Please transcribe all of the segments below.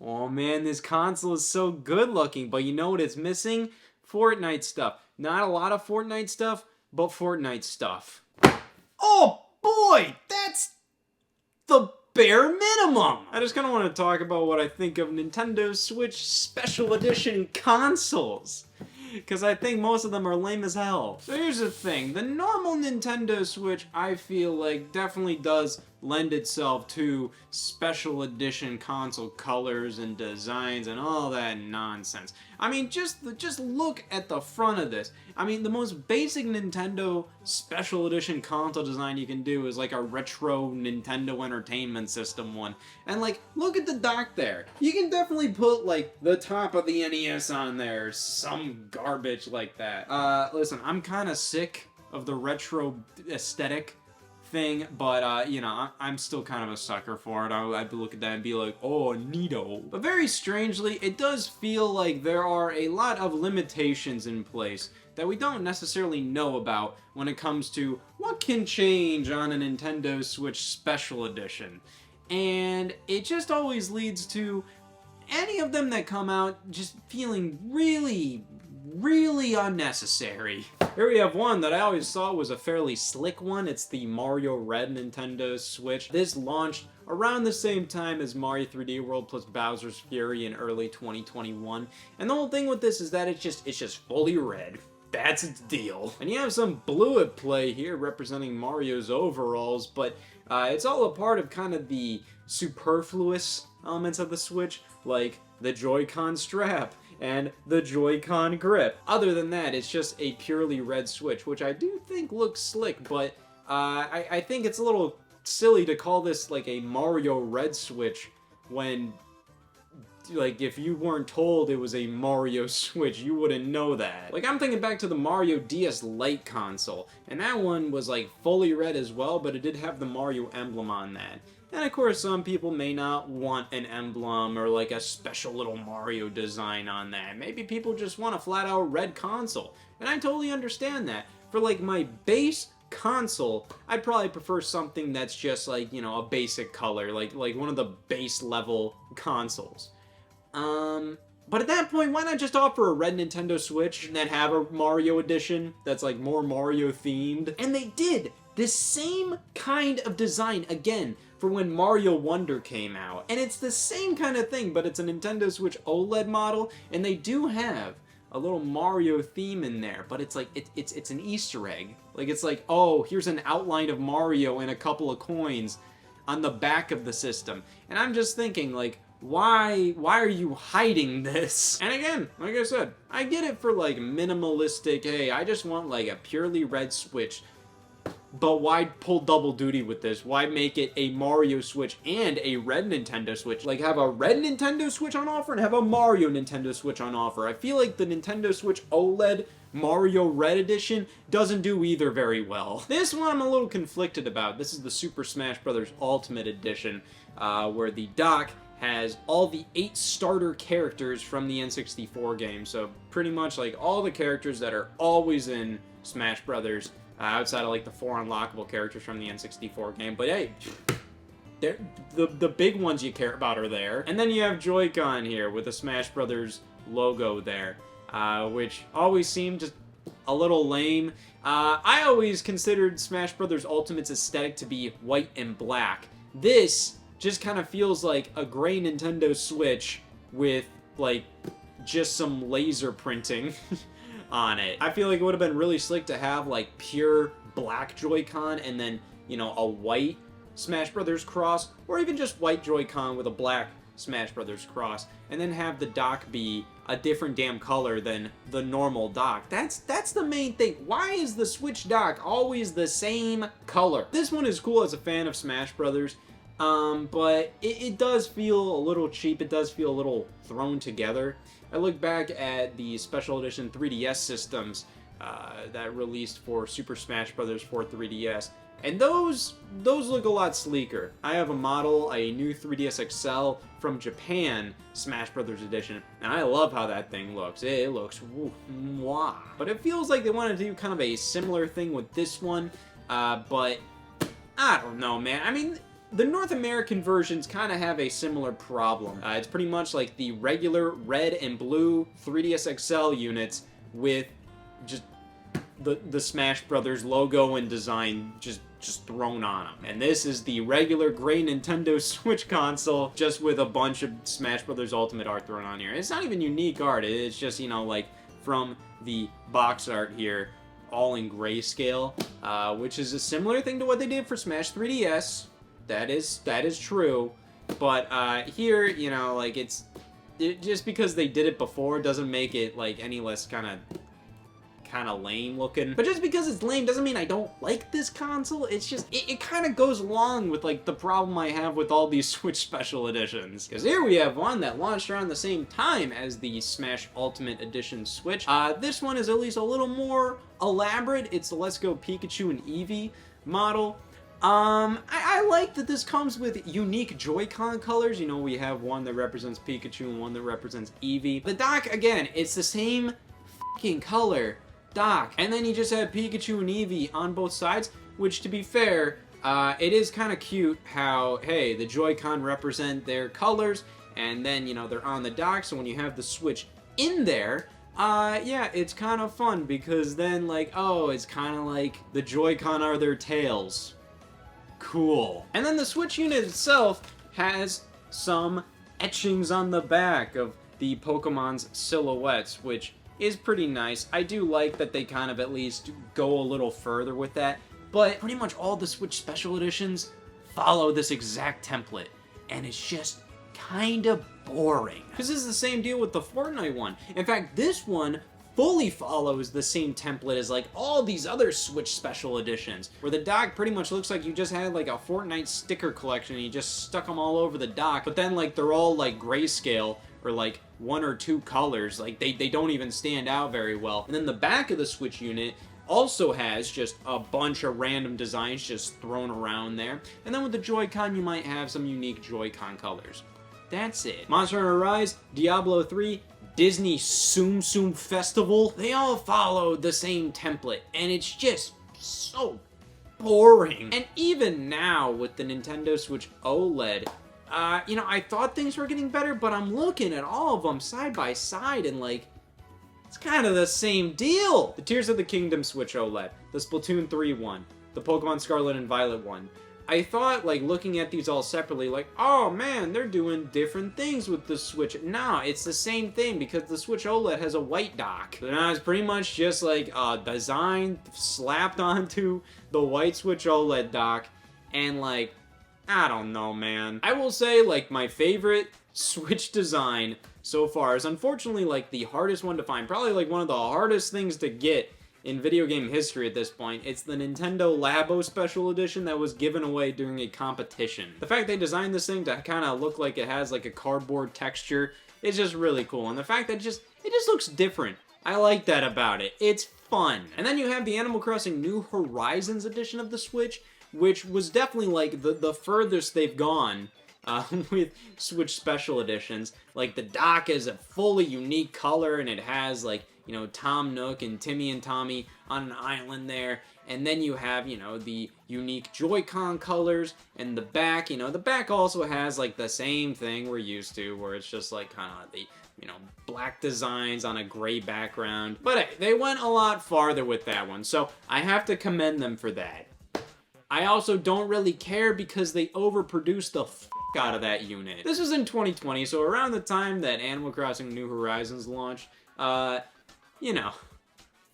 Oh man, this console is so good looking, but you know what it's missing? Fortnite stuff. Not a lot of Fortnite stuff, but Fortnite stuff. Oh boy, that's the bare minimum! I just kind of want to talk about what I think of Nintendo Switch Special Edition consoles. Because I think most of them are lame as hell. So here's the thing. The normal Nintendo Switch, I feel like, definitely does lend itself to special edition console colors and designs and all that nonsense. I mean, just look at the front of this. I mean, the most basic Nintendo special edition console design you can do is like a retro Nintendo Entertainment System one. And like, look at the dock there. You can definitely put like the top of the NES on there, some garbage like that. Listen, I'm kind of sick of the retro aesthetic thing, but you know, I'm still kind of a sucker for it. I'd look at that and be like, oh, neato. But very strangely, it does feel like there are a lot of limitations in place that we don't necessarily know about when it comes to what can change on a Nintendo Switch Special Edition. And it just always leads to any of them that come out just feeling really unnecessary. Here we have one that I always thought was a fairly slick one. It's the Mario Red Nintendo Switch. This launched around the same time as Mario 3D World plus Bowser's Fury in early 2021. And the whole thing with this is that it's just fully red. That's its deal. And you have some blue at play here representing Mario's overalls, but it's all a part of kind of the superfluous elements of the Switch, like the Joy-Con strap and the Joy-Con grip. Other than that, it's just a purely red Switch, which I do think looks slick, but I think it's a little silly to call this like a Mario Red Switch when, like, if you weren't told it was a Mario Switch, you wouldn't know that. Like, I'm thinking back to the Mario DS Lite console, and that one was like fully red as well, but it did have the Mario emblem on that. And of course, some people may not want an emblem or like a special little Mario design on that. Maybe people just want a flat out red console. And I totally understand that. For like my base console, I'd probably prefer something that's just like, you know, a basic color, like one of the base level consoles. But at that point, why not just offer a red Nintendo Switch and then have a Mario edition that's like more Mario themed? And they did the same kind of design again for when Mario Wonder came out. And it's the same kind of thing, but it's a Nintendo Switch OLED model, and they do have a little Mario theme in there, but it's like, it's an Easter egg. Like, it's like, oh, here's an outline of Mario and a couple of coins on the back of the system. And I'm just thinking, like, why are you hiding this? And again, like I said, I get it for like minimalistic, hey, I just want like a purely red Switch. But why pull double duty with this? Why make it a Mario Switch and a red Nintendo Switch? Like, have a red Nintendo Switch on offer and have a Mario Nintendo Switch on offer. I feel like the Nintendo Switch OLED Mario Red Edition doesn't do either very well. This one I'm a little conflicted about. This is the Super Smash Bros. Ultimate Edition, where the dock has all the 8 starter characters from the N64 game. So pretty much like all the characters that are always in Smash Brothers. Outside of like the 4 unlockable characters from the N64 game, but hey, the big ones you care about are there. And then you have Joy-Con here with the Smash Brothers logo there, which always seemed just a little lame. I always considered Smash Brothers Ultimate's aesthetic to be white and black. This just kind of feels like a gray Nintendo Switch with like just some laser printing on it. I feel like it would have been really slick to have like pure black Joy-Con and then, you know, a white Smash Brothers cross, or even just white Joy-Con with a black Smash Brothers cross, and then have the dock be a different damn color than the normal dock. That's the main thing. Why is the Switch dock always the same color? This one is cool as a fan of Smash Brothers, but it does feel a little cheap. It does feel a little thrown together. I look back at the Special Edition 3DS systems that released for Super Smash Bros. For 3DS, and those look a lot sleeker. I have a model, a new 3DS XL from Japan, Smash Bros. Edition, and I love how that thing looks. It looks mwah. But it feels like they wanted to do kind of a similar thing with this one, but I don't know, man. I mean, The North American versions kind of have a similar problem. It's pretty much like the regular red and blue 3DS XL units with just the Smash Brothers logo and design just thrown on them. And this is the regular gray Nintendo Switch console just with a bunch of Smash Brothers Ultimate art thrown on here. It's not even unique art. It's just, you know, like from the box art here, all in grayscale, which is a similar thing to what they did for Smash 3DS. That is true. But here, you know, like just because they did it before doesn't make it like any less kind of lame looking. But just because it's lame doesn't mean I don't like this console. It's just it kind of goes along with like the problem I have with all these Switch special editions. Because here we have one that launched around the same time as the Smash Ultimate Edition Switch. This one is at least a little more elaborate. It's the Let's Go Pikachu and Eevee model. I like that this comes with unique Joy-Con colors. You know, we have one that represents Pikachu and one that represents Eevee. The dock, again, it's the same fucking color dock. And then you just have Pikachu and Eevee on both sides, which, to be fair, it is kind of cute how, hey, the Joy-Con represent their colors, and then, you know, they're on the dock, so when you have the Switch in there, yeah, it's kind of fun, because then, like, oh, it's kind of like the Joy-Con are their tails. Cool. And then the Switch unit itself has some etchings on the back of the Pokemon's silhouettes, which is pretty nice. I do like that they kind of at least go a little further with that, but pretty much all the Switch Special Editions follow this exact template, and it's just kind of boring. Because this is the same deal with the Fortnite one. In fact, this one fully follows the same template as like all these other Switch Special Editions, where the dock pretty much looks like you just had like a Fortnite sticker collection and you just stuck them all over the dock, but then like they're all like grayscale or like one or two colors, like they don't even stand out very well. And then the back of the Switch unit also has just a bunch of random designs just thrown around there. And then with the Joy-Con, you might have some unique Joy-Con colors. That's it. Monster Hunter Rise, Diablo 3, Disney Tsum Tsum Festival, they all follow the same template, and it's just so boring. And even now with the Nintendo Switch OLED, you know, I thought things were getting better, but I'm looking at all of them side by side, and like, it's kind of the same deal. The Tears of the Kingdom Switch OLED, the Splatoon 3 one, the Pokemon Scarlet and Violet one. I thought, like, looking at these all separately, like, oh man, they're doing different things with the Switch. No, it's the same thing, because the Switch OLED has a white dock. So now it's pretty much just like a design slapped onto the white Switch OLED dock, and like, I don't know, man. I will say, like, my favorite Switch design so far is unfortunately, like, the hardest one to find. Probably, like, one of the hardest things to get in video game history at this point. It's the Nintendo Labo Special Edition that was given away during a competition. The fact they designed this thing to kind of look like it has, like, a cardboard texture is just really cool. And the fact that it just looks different. I like that about it. It's fun. And then you have the Animal Crossing New Horizons edition of the Switch, which was definitely, like, the furthest they've gone with Switch Special Editions. Like, the dock is a fully unique color, and it has, like, you know, Tom Nook and Timmy and Tommy on an island there. And then you have, you know, the unique Joy-Con colors, and the back, you know, the back also has, like, the same thing we're used to, where it's just, like, kind of the, you know, black designs on a gray background. But hey, they went a lot farther with that one, so I have to commend them for that. I also don't really care because they overproduced the out of that unit. This was in 2020, so around the time that Animal Crossing New Horizons launched, you know,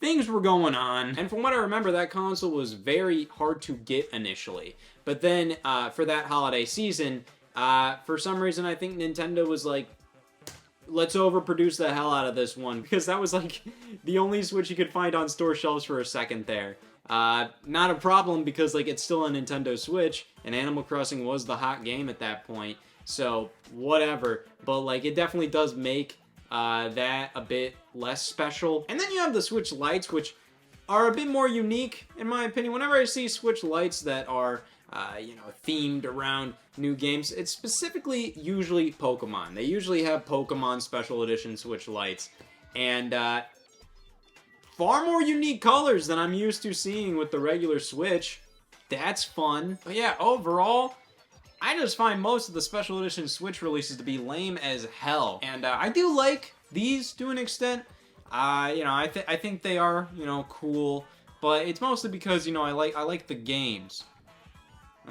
things were going on. And from what I remember, that console was very hard to get initially. But then, for that holiday season, for some reason, I think Nintendo was like, let's overproduce the hell out of this one. Because that was like the only Switch you could find on store shelves for a second there. Not a problem because, like, it's still a Nintendo Switch, and Animal Crossing was the hot game at that point. So, whatever. But, like, it definitely does make that a bit less special. And then you have the Switch Lights, which are a bit more unique, in my opinion. Whenever I see Switch Lights that are, you know, themed around new games, it's specifically usually Pokemon. They usually have Pokemon Special Edition Switch Lights. And, far more unique colors than I'm used to seeing with the regular Switch. That's fun. But yeah, overall, I just find most of the special edition Switch releases to be lame as hell. And I do like these to an extent. You know, I think they are, you know, cool. But it's mostly because, you know, I like the games.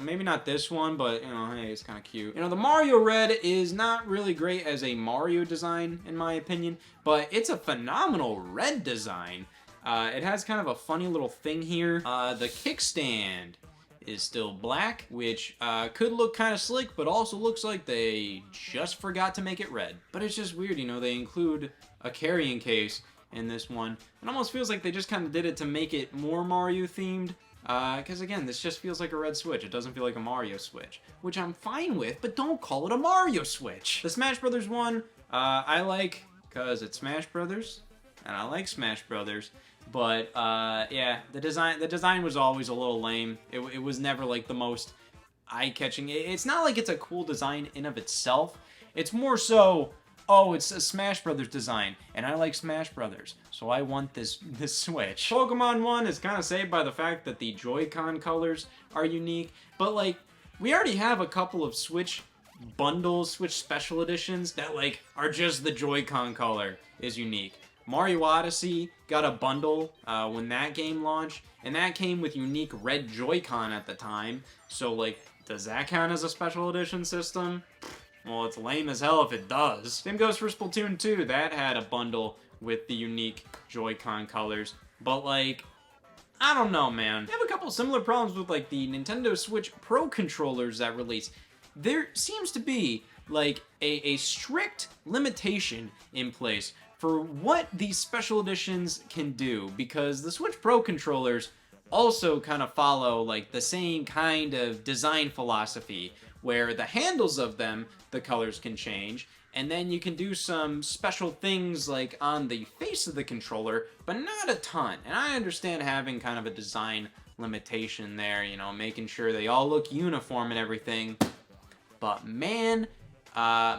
Maybe not this one, but, you know, hey, it's kind of cute. You know, the Mario Red is not really great as a Mario design, in my opinion, but it's a phenomenal red design. It has kind of a funny little thing here. The kickstand is still black, which could look kind of slick, but also looks like they just forgot to make it red. But it's just weird, you know, they include a carrying case in this one. It almost feels like they just kind of did it to make it more Mario themed. Because again, this just feels like a red Switch. It doesn't feel like a Mario Switch, which I'm fine with, but don't call it a Mario Switch. The Smash Brothers one, I like because it's Smash Brothers, and I like Smash Brothers. But yeah, the design was always a little lame. It was never like the most eye-catching. It's not like it's a cool design in of itself. It's more so, oh, it's a Smash Brothers design, and I like Smash Brothers, so I want this Switch. Pokemon 1 is kind of saved by the fact that the Joy-Con colors are unique, but like, we already have a couple of Switch bundles, Switch special editions that like are just the Joy-Con color is unique. Mario Odyssey got a bundle when that game launched, and that came with unique red Joy-Con at the time, so like, does that count as a special edition system? Well, it's lame as hell if it does. Same goes for Splatoon 2. That had a bundle with the unique Joy-Con colors. But, like, I don't know, man. I have a couple similar problems with, like, the Nintendo Switch Pro controllers that release. There seems to be, like, a strict limitation in place for what these special editions can do. Because the Switch Pro controllers also kind of follow, like, the same kind of design philosophy, where the handles of them, the colors can change, and then you can do some special things like on the face of the controller, but not a ton. And I understand having kind of a design limitation there, you know, making sure they all look uniform and everything. But man,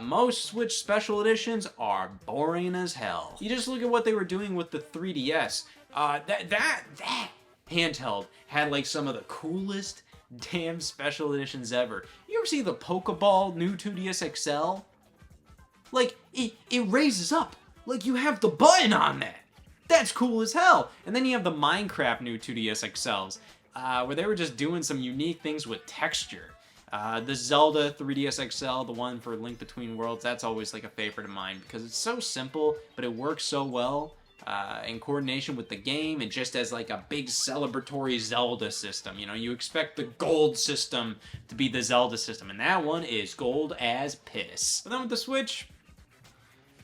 most Switch special editions are boring as hell. You just look at what they were doing with the 3DS. That handheld had like some of the coolest damn special editions ever. You ever see the Pokeball new 2DS XL? Like, it raises up. Like, you have the button on that. That's cool as hell. And then you have the Minecraft new 2DS XLs, where they were just doing some unique things with texture. The Zelda 3DS XL, the one for Link Between Worlds, that's always like a favorite of mine because it's so simple, but it works so well. In coordination with the game and just as like a big celebratory Zelda system. You know, you expect the gold system to be the Zelda system, and that one is gold as piss. But then with the Switch,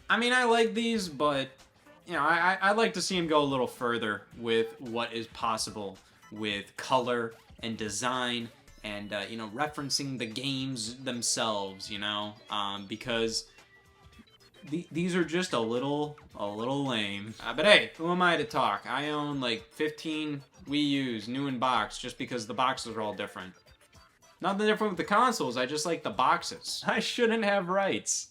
I mean, I like these, but, you know, I'd like to see them go a little further with what is possible with color and design and, you know, referencing the games themselves, you know, because these are just a little lame. But hey, who am I to talk? I own like 15 Wii U's new in box just because the boxes are all different. Nothing different with the consoles, I just like the boxes. I shouldn't have rights.